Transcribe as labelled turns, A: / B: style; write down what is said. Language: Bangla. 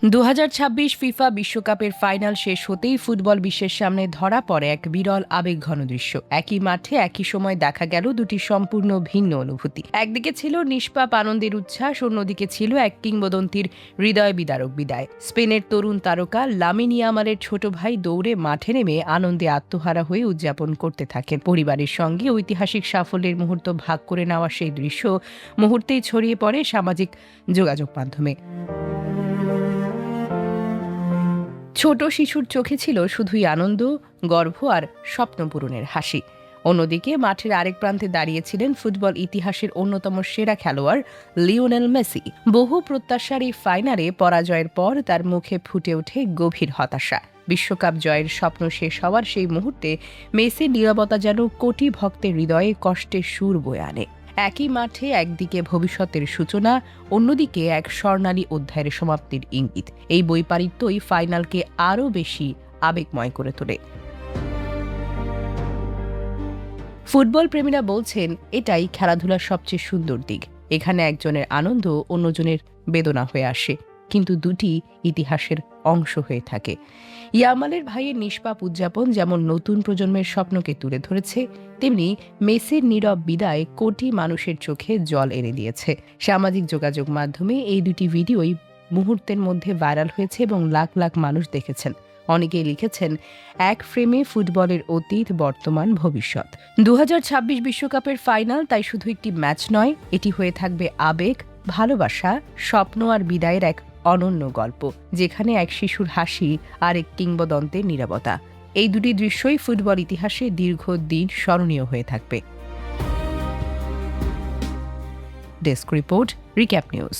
A: 2026 ফিফা বিশ্বকাপের ফাইনাল শেষ হতেই ফুটবল বিশ্বের সামনে ধরা পড়ে এক বিরল আবেগঘন দৃশ্য। একই মাঠে একই সময় দেখা গেল দুটি সম্পূর্ণ ভিন্ন অনুভূতি। একদিকে ছিল নিষ্পাপ আনন্দের উচ্ছ্বাস, অন্যদিকে ছিল এক কিংবদন্তির হৃদয় বিদারক বিদায়। স্পেনের তরুণ তারকা লামিন ইয়ামালের ছোট ভাই দৌড়ে মাঠে নেমে আনন্দে আত্মহারা হয়ে উদযাপন করতে থাকেন। পরিবারের সঙ্গে ঐতিহাসিক সাফল্যের মুহূর্ত ভাগ করে নেওয়া সেই দৃশ্য মুহূর্তেই ছড়িয়ে পড়ে সামাজিক যোগাযোগ মাধ্যমে। ছোট শিশুর চোখে ছিল শুধুই আনন্দ, গর্ব আর স্বপ্ন পূরণের হাসি। অন্যদিকে মাঠের আরেক প্রান্তে দাঁড়িয়েছিলেন ফুটবল ইতিহাসের অন্যতম সেরা খেলোয়াড় লিওনেল মেসি। বহু প্রত্যাশার এই ফাইনালে পরাজয়ের পর তার মুখে ফুটে ওঠে গভীর হতাশা। বিশ্বকাপ জয়ের স্বপ্ন শেষ হওয়ার সেই মুহূর্তে মেসির নীরবতা যেন কোটি ভক্তের হৃদয়ে কষ্টের সুর বয়ে আনে। একই মাঠে একদিকে ভবিষ্যতের সূচনা, অন্যদিকে এক স্বর্ণালী অধ্যায়ের সমাপ্তির ইঙ্গিত। এই বৈপারীত্যই ফাইনালকে আরও বেশি আবেগময় করে তোলে। ফুটবল প্রেমীরা বলছেন এটাই খেলাধুলার সবচেয়ে সুন্দর দিক। এখানে একজনের আনন্দ অন্যজনের বেদনা হয়ে আসে, কিন্তু দুটি ইতিহাসের অংশ হয়ে থাকে। ইয়ামালের ভাইয়ের নিষ্পাপ উদযাপন যেমন নতুন প্রজন্মের স্বপ্নকে তুলে ধরেছে, তেমনি মেসির নীরব বিদায় কোটি মানুষের চোখে জল এনে দিয়েছে। সামাজিক যোগাযোগ মাধ্যমে এই দুটি ভিডিওই মুহূর্তের মধ্যে ভাইরাল হয়েছে এবং লাখ লাখ মানুষ দেখেছেন। অনেকেই লিখেছেন, এক ফ্রেমে ফুটবলের অতীত, বর্তমান, ভবিষ্যৎ। 2026 বিশ্বকাপের ফাইনাল তাই শুধু একটি ম্যাচ নয়, এটি হয়ে থাকবে আবেগ, ভালোবাসা, স্বপ্ন আর বিদায়ের এক অনন্য গল্প, যেখানে এক শিশুর হাসি আর এক কিংবদন্তের নীরবতা। এই দুটি দৃশ্যই ফুটবল ইতিহাসে দীর্ঘদিন স্মরণীয় হয়ে থাকবে। Desk report, recap news.